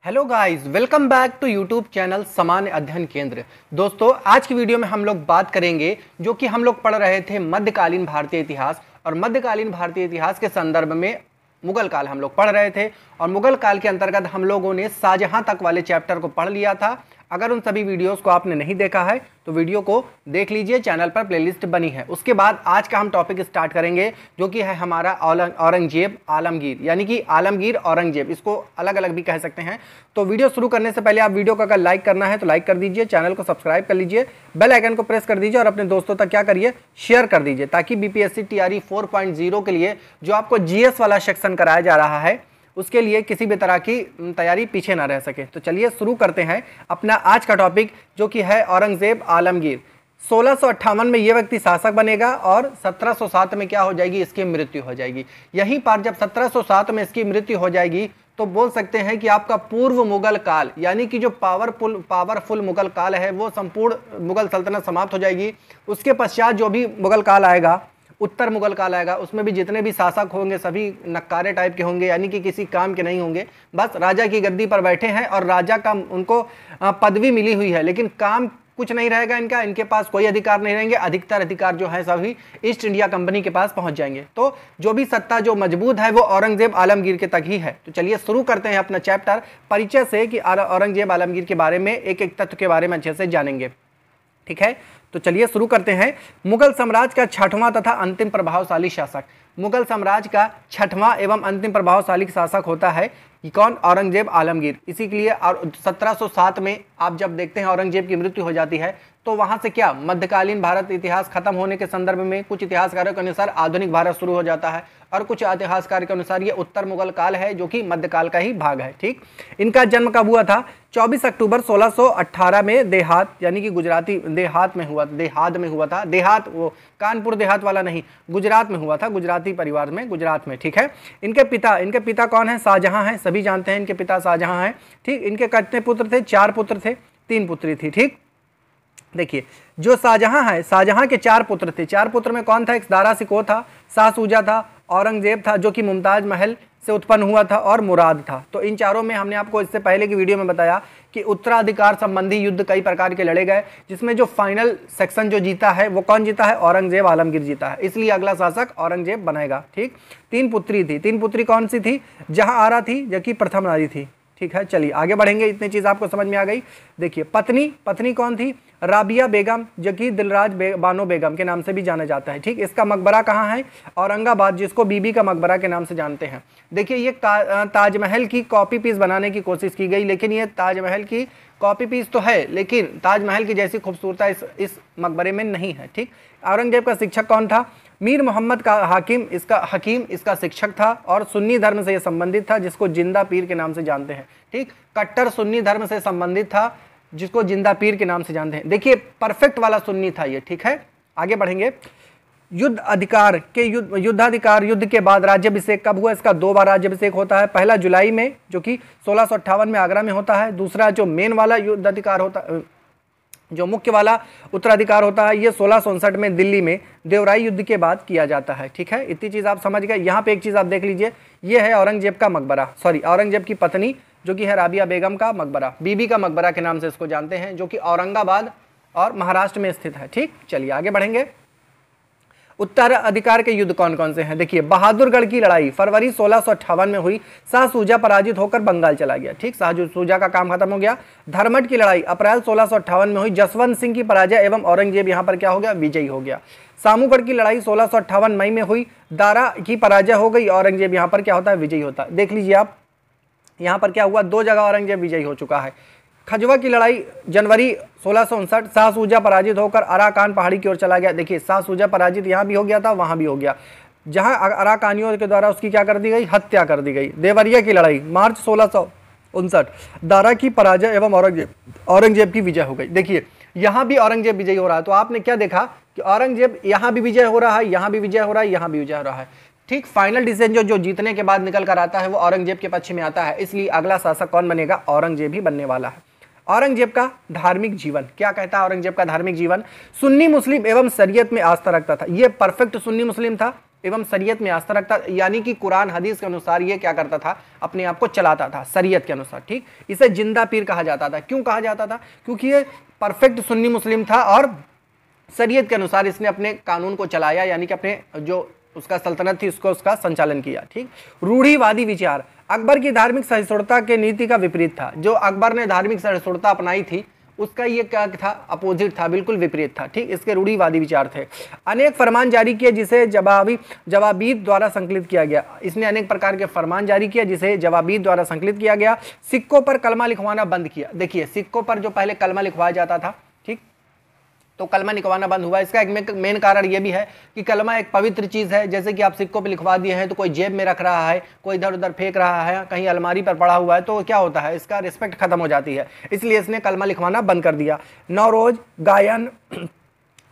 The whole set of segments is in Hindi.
Hello guys, welcome back to YouTube channel सामान्य अध्ययन केंद्र। दोस्तों, आज की वीडियो में हम लोग बात करेंगे जो कि हम लोग पढ़ रहे थे मध्यकालीन भारतीय इतिहास, और मध्यकालीन भारतीय इतिहास के संदर्भ में मुगल काल हम लोग पढ़ रहे थे। और मुगल काल के अंतर्गत हम लोगों ने शाहजहां तक वाले चैप्टर को पढ़ लिया था। अगर उन सभी वीडियोस को आपने नहीं देखा है तो वीडियो को देख लीजिए, चैनल पर प्लेलिस्ट बनी है। उसके बाद आज का हम टॉपिक स्टार्ट करेंगे जो कि है हमारा औरंगजेब आलमगीर, यानी कि आलमगीर औरंगजेब, इसको अलग अलग भी कह सकते हैं। तो वीडियो शुरू करने से पहले आप वीडियो को अगर लाइक करना है तो लाइक कर दीजिए, चैनल को सब्सक्राइब कर लीजिए, बेल आइकन को प्रेस कर दीजिए और अपने दोस्तों तक क्या करिए, शेयर कर दीजिए, ताकि बीपीएससी टीआरई 4.0 के लिए जो आपको जीएस वाला सेक्शन कराया जा रहा है उसके लिए किसी भी तरह की तैयारी पीछे ना रह सके। तो चलिए शुरू करते हैं अपना आज का टॉपिक जो कि है औरंगजेब आलमगीर। 1658 में ये व्यक्ति शासक बनेगा और 1707 में क्या हो जाएगी, इसकी मृत्यु हो जाएगी। यहीं पर जब 1707 में इसकी मृत्यु हो जाएगी तो बोल सकते हैं कि आपका पूर्व मुगल काल, यानी कि जो पावरफुल मुगल काल है वो संपूर्ण मुगल सल्तनत समाप्त हो जाएगी। उसके पश्चात जो भी मुगल काल आएगा, उत्तर मुगल काल आएगा, उसमें भी जितने भी शासक होंगे सभी नक्कारे टाइप के होंगे, यानी कि किसी काम के नहीं होंगे, बस राजा की गद्दी पर बैठे हैं और राजा का उनको पदवी मिली हुई है, लेकिन काम कुछ नहीं रहेगा इनका, इनके पास कोई अधिकार नहीं रहेंगे। अधिकतर अधिकार जो है सभी ईस्ट इंडिया कंपनी के पास पहुंच जाएंगे। तो जो भी सत्ता जो मजबूत है वो औरंगजेब आलमगीर के तक ही है। तो चलिए शुरू करते हैं अपना चैप्टर परिचय से कि औरंगजेब आलमगीर के बारे में एक एक तथ्य के बारे में अच्छे से जानेंगे। ठीक है, तो चलिए शुरू करते हैं। मुगल साम्राज्य का छठवां तथा अंतिम प्रभावशाली शासक, मुगल साम्राज्य का छठवां एवं अंतिम प्रभावशाली शासक होता है कौन, औरंगजेब आलमगीर। इसी के लिए 1707 में आप जब देखते हैं औरंगजेब की मृत्यु हो जाती है तो वहां से क्या मध्यकालीन भारत इतिहास खत्म होने के संदर्भ में कुछ इतिहासकारों के अनुसार आधुनिक भारत शुरू हो जाता है, और कुछ इतिहासकार के अनुसार ये उत्तर मुगल काल है जो कि मध्यकाल का ही भाग है। ठीक, इनका जन्म कब हुआ था? 24 अक्टूबर 1618 में देहात, यानी कि गुजराती देहात में हुआ, देहात में हुआ था। देहात वो कानपुर देहात वाला नहीं, गुजरात में हुआ था, गुजराती परिवार में, गुजरात में। ठीक है, इनके पिता कौन है? शाहजहां हैं, सभी जानते हैं इनके पिता शाहजहां हैं। ठीक, इनके कितने पुत्र थे? 4 पुत्र थे, 3 पुत्री थी। ठीक, देखिए जो शाहजहां है, शाहजहां के 4 पुत्र थे। 4 पुत्र में कौन था? एक दारा सिकोह था, शाह सूजा था, औरंगजेब था जो कि मुमताज महल से उत्पन्न हुआ था, और मुराद था। तो इन चारों में हमने आपको इससे पहले की वीडियो में बताया कि उत्तराधिकार संबंधी युद्ध कई प्रकार के लड़े गए, जिसमें जो फाइनल सेक्शन जो जीता है वो कौन जीता है? औरंगजेब आलमगीर जीता है, इसलिए अगला शासक औरंगजेब बनेगा। ठीक, 3 पुत्री थी। 3 पुत्री कौन सी थी? जहां आरा थी जो कि प्रथम नारी थी। ठीक है, चलिए आगे बढ़ेंगे, इतनी चीज आपको समझ में आ गई। देखिए पत्नी कौन थी? राबिया बेगम, जो कि दिलराज बानो बेगम के नाम से भी जाना जाता है। ठीक, इसका मकबरा कहाँ है? औरंगाबाद, जिसको बीबी का मकबरा के नाम से जानते हैं। देखिए ये ताजमहल की कॉपी पीस बनाने की कोशिश की गई, लेकिन ये ताजमहल की कॉपी पीस तो है लेकिन ताजमहल की जैसी खूबसूरता इस मकबरे में नहीं है। ठीक, औरंगजेब का शिक्षक कौन था? मीर मोहम्मद का हकीम इसका शिक्षक था, और सुन्नी धर्म से यह संबंधित था, जिसको जिंदा पीर के नाम से जानते हैं। ठीक, कट्टर सुन्नी धर्म से संबंधित था, जिसको जिंदा पीर के नाम से जानते हैं। देखिए परफेक्ट वाला सुन्नी था ये। ठीक है, आगे बढ़ेंगे। युद्धाधिकार युद्ध के बाद राज्याभिषेक कब हुआ? इसका 2 बार राज्याभिषेक होता है। पहला जुलाई में जो कि 1658 में आगरा में होता है। दूसरा जो मेन वाला युद्धाधिकार होता, जो मुख्य वाला उत्तराधिकार होता है, ये 1659 में दिल्ली में देवराई युद्ध के बाद किया जाता है। ठीक है, इतनी चीज आप समझ गए। यहाँ पे एक चीज आप देख लीजिए, ये है औरंगजेब का मकबरा, सॉरी औरंगजेब की पत्नी जो कि है राबिया बेगम का मकबरा, बीबी का मकबरा के नाम से इसको जानते हैं, जो कि औरंगाबाद और महाराष्ट्र में स्थित है। ठीक, चलिए आगे बढ़ेंगे। उत्तराधिकार के युद्ध कौन कौन से हैं? देखिए बहादुरगढ़ की लड़ाई फरवरी 1658 में हुई, शाह सूजा पराजित होकर बंगाल चला गया। ठीक, शाह सूजा का काम खत्म हो गया। धर्मट की लड़ाई अप्रैल 1658 में हुई, जसवंत सिंह की पराजय एवं औरंगजेब यहाँ पर क्या हो गया? विजयी हो गया। सामूगढ़ की लड़ाई 1658 मई में हुई, दारा की पराजय हो गई, औरंगजेब यहाँ पर क्या होता है? विजयी होता है। देख लीजिए आप, यहाँ पर क्या हुआ? 2 जगह औरंगजेब विजयी हो चुका है। खजवा की लड़ाई जनवरी 1659, शाह सूजा पराजित होकर अराकान पहाड़ी की ओर चला गया। देखिए शाह सूजा पराजित यहाँ भी हो गया था, वहां भी हो गया, जहां अराकानियों के द्वारा उसकी क्या कर दी गई? हत्या कर दी गई। देवरिया की लड़ाई मार्च 1659, दारा की पराजय एवं औरंगजेब की विजय हो गई। देखिए यहाँ भी औरंगजेब विजयी हो रहा है। तो आपने क्या देखा कि औरंगजेब यहाँ भी विजय हो रहा है, यहाँ भी विजय हो रहा है, यहाँ भी विजय हो रहा है। ठीक, फाइनल डिसीजन जो जीतने के बाद निकल कर आता है वो औरंगजेब के पक्ष में आता है, इसलिए अगला शासक कौन बनेगा? औरंगजेब ही बनने वाला है। औरंगजेब का धार्मिक जीवन क्या कहता है? औरंगजेब का धार्मिक जीवन सुन्नी मुस्लिम एवं शरीयत में आस्था रखता था। ये परफेक्ट सुन्नी मुस्लिम था, एवं शरीयत में आस्था रखता, यानी कि कुरान हदीस के अनुसार ये क्या करता था, अपने आप को चलाता था शरीयत के अनुसार। ठीक, इसे जिंदा पीर कहा जाता था। क्यों कहा जाता था? क्योंकि ये परफेक्ट सुन्नी मुस्लिम था और शरीयत के अनुसार इसने अपने कानून को चलाया, यानी कि अपने जो उसका सल्तनत थी उसको उसका संचालन किया। ठीक, रूढ़िवादी विचार अकबर की धार्मिक सहिष्णुता के नीति का विपरीत था। जो अकबर ने धार्मिक सहिष्णुता अपनाई थी उसका ये क्या था, अपोजिट था, बिल्कुल विपरीत था। ठीक, इसके रूढ़िवादी विचार थे। अनेक फरमान जारी किए जिसे जवाबीद द्वारा संकलित किया गया। इसने अनेक प्रकार के फरमान जारी किया जिसे जवाबीद द्वारा संकलित किया गया। सिक्कों पर कलमा लिखवाना बंद किया। देखिए, सिक्कों पर जो पहले कलमा लिखवाया जाता था, ठीक, तो कलमा लिखवाना बंद हुआ। इसका एक मेन कारण ये भी है कि कलमा एक पवित्र चीज़ है। जैसे कि आप सिक्कों पे लिखवा दिए हैं तो कोई जेब में रख रहा है, कोई इधर उधर फेंक रहा है, कहीं अलमारी पर पड़ा हुआ है, तो क्या होता है, इसका रिस्पेक्ट खत्म हो जाती है। इसलिए इसने कलमा लिखवाना बंद कर दिया। नौरोज, गायन,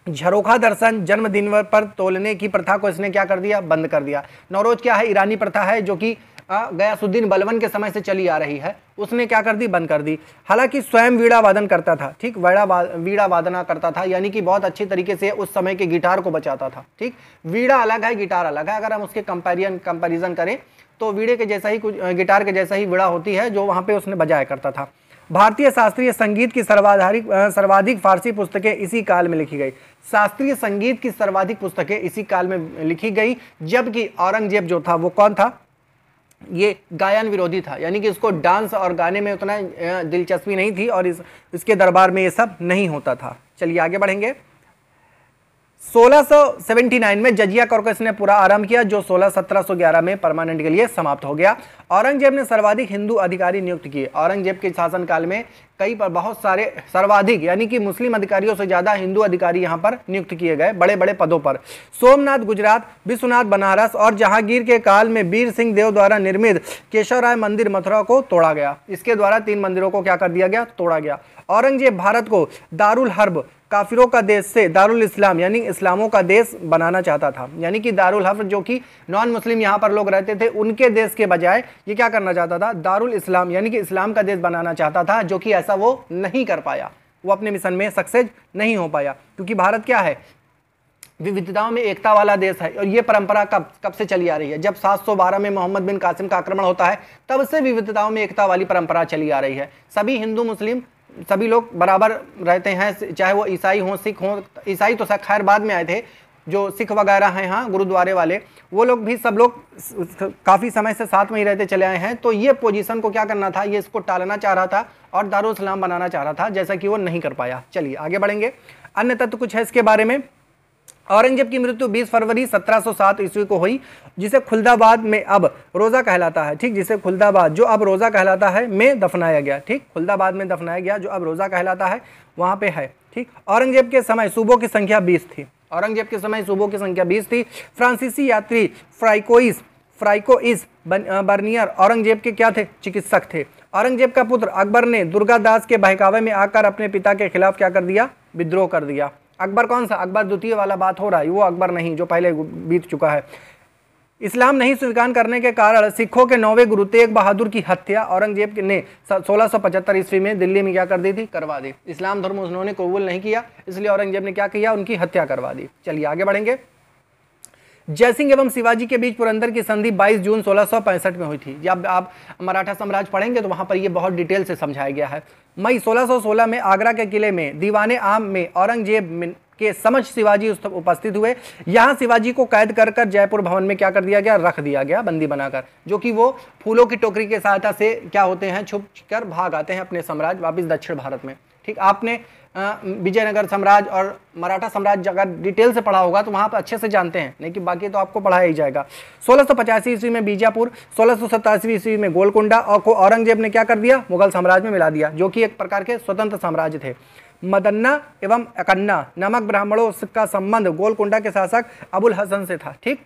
झरोखा दर्शन, जन्मदिन पर तोलने की प्रथा को इसने क्या कर दिया, बंद कर दिया। नौरोज क्या है, ईरानी प्रथा है जो कि गयासुद्दीन बलबन के समय से चली आ रही है, उसने क्या कर दी, बंद कर दी। हालांकि स्वयं वीणा वादन करता था। ठीक, वीणा वादना करता था, यानी कि बहुत अच्छी तरीके से उस समय के गिटार को बचाता था। ठीक, वीणा अलग है, गिटार अलग है। अगर हम उसके कंपैरिजन करें तो वीणे के जैसा ही कुछ, गिटार के जैसा ही वीणा होती है जो वहाँ पे उसने बजाया करता था। भारतीय शास्त्रीय संगीत की सर्वाधिक फारसी पुस्तकें इसी काल में लिखी गई। शास्त्रीय संगीत की सर्वाधिक पुस्तकें इसी काल में लिखी गई, जबकि औरंगजेब जो था वो कौन था, ये गायन विरोधी था, यानी कि इसको डांस और गाने में उतना दिलचस्पी नहीं थी और इसके दरबार में ये सब नहीं होता था। चलिए आगे बढ़ेंगे। 1679 में जजिया कर को इसने पूरा आरंभ किया, जो 1711 में परमानेंट के लिए समाप्त हो गया। औरंगजेब ने सर्वाधिक हिंदू अधिकारी नियुक्त किए। औरंगजेब के शासनकाल में कई पर बहुत सारे सर्वाधिक, यानी कि मुस्लिम अधिकारियों से ज्यादा हिंदू अधिकारी यहाँ पर नियुक्त किए गए बड़े बड़े पदों पर। सोमनाथ गुजरात, विश्वनाथ बनारस और जहांगीर के काल में वीर सिंह देव द्वारा निर्मित केशवराय मंदिर मथुरा को तोड़ा गया। इसके द्वारा 3 मंदिरों को क्या कर दिया गया, तोड़ा गया। औरंगजेब भारत को दारुल हर्ब, काफिरों का देश से दारुल इस्लाम यानी इस्लामों का देश बनाना चाहता था। यानी कि दारुल हर्ब जो कि नॉन मुस्लिम यहाँ पर लोग रहते थे, उनके देश के बजाय ये क्या करना चाहता था, दारुल इस्लाम यानी कि इस्लाम का देश बनाना चाहता था, जो कि ऐसा वो नहीं कर पाया। वो अपने मिशन में सक्सेस नहीं हो पाया, क्योंकि भारत क्या है, विविधताओं में एकता वाला देश है। और ये परंपरा कब से चली आ रही है, जब 712 में मोहम्मद बिन कासिम का आक्रमण होता है, तब से विविधताओं में एकता वाली परंपरा चली आ रही है। सभी हिंदू मुस्लिम सभी लोग बराबर रहते हैं, चाहे वो ईसाई हों, सिख हों। ईसाई तो खैर बाद में आए थे, जो सिख वगैरह हैं, हाँ, गुरुद्वारे वाले, वो लोग भी सब लोग काफ़ी समय से साथ में ही रहते चले आए हैं। तो ये पोजीशन को क्या करना था, ये इसको टालना चाह रहा था और दारुल इस्लाम बनाना चाह रहा था, जैसा कि वो नहीं कर पाया। चलिए आगे बढ़ेंगे। अन्य तत्व कुछ है इसके बारे में। औरंगजेब की मृत्यु 20 फरवरी 1707 ईस्वी को हुई, जिसे खुलदाबाद में अब रोज़ा कहलाता है। ठीक, जिसे खुलदाबाद जो अब रोज़ा कहलाता है में दफनाया गया। ठीक, खुलदाबाद में दफनाया गया, जो अब रोज़ा कहलाता है वहाँ पे है। ठीक, औरंगजेब के समय सूबों की संख्या 20 थी। औरंगजेब के समय सूबों की संख्या 20 थी। फ्रांसीसी यात्री फ्राइकोइस बर्नियर औरंगजेब के क्या थे, चिकित्सक थे। औरंगजेब का पुत्र अकबर ने दुर्गादास के बहकावे में आकर अपने पिता के खिलाफ क्या कर दिया, विद्रोह कर दिया। अकबर कौन सा, अकबर द्वितीय वाला बात हो रहा है, वो अकबर नहीं जो पहले बीत चुका है। इस्लाम नहीं स्वीकार करने के कारण सिखों के 9वें गुरु तेग बहादुर की हत्या औरंगजेब ने 1675 ईस्वी में दिल्ली में क्या कर दी थी, करवा दी। इस्लाम धर्म उन्होंने कबूल नहीं किया, इसलिए औरंगजेब ने क्या किया, उनकी हत्या करवा दी। चलिए आगे बढ़ेंगे। जयसिंह एवं शिवाजी के बीच पुरंदर की संधि 22 जून 1665 में हुई थी। जब आप मराठा साम्राज्य पढ़ेंगे तो वहां पर ये बहुत डिटेल से समझाया गया है। मई 1616 में आगरा के किले में दीवाने आम में औरंगजेब के समक्ष शिवाजी उपस्थित हुए। यहाँ शिवाजी को कैद कर जयपुर भवन में क्या कर दिया गया, रख दिया गया बंदी बनाकर, जो कि वो फूलों की टोकरी के सहायता से क्या होते हैं, छुप कर भाग आते हैं अपने साम्राज्य वापिस दक्षिण भारत में। ठीक, आपने विजयनगर साम्राज्य और मराठा साम्राज्य अगर डिटेल से पढ़ा होगा तो वहाँ पर अच्छे से जानते हैं, नहीं कि बाकी तो आपको पढ़ाया ही जाएगा। 1685 ईस्वी में बीजापुर, 1687 ईस्वी में गोलकुंडा और को औरंगजेब ने क्या कर दिया, मुगल साम्राज्य में मिला दिया, जो कि एक प्रकार के स्वतंत्र साम्राज्य थे। मदन्ना एवं अकन्ना नामक ब्राह्मणों का संबंध गोलकुंडा के शासक अबुल हसन से था। ठीक,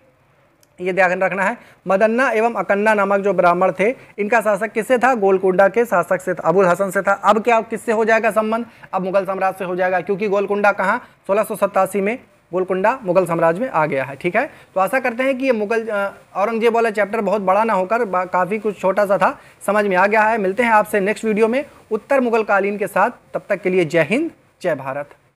ये ध्यान रखना है। मदन्ना एवं अकन्ना नामक जो ब्राह्मण थे, इनका शासक किससे था, गोलकुंडा के शासक से था, अबुल हसन से था। अब क्या किससे हो जाएगा संबंध, अब मुगल साम्राज्य से हो जाएगा, क्योंकि गोलकुंडा कहाँ, 1687 में गोलकुंडा मुगल साम्राज्य में आ गया है। ठीक है, तो आशा करते हैं कि ये मुगल औरंगजेब वाला चैप्टर बहुत बड़ा ना होकर काफ़ी कुछ छोटा सा था, समझ में आ गया है। मिलते हैं आपसे नेक्स्ट वीडियो में उत्तर मुगल कालीन के साथ, तब तक के लिए जय हिंद, जय भारत।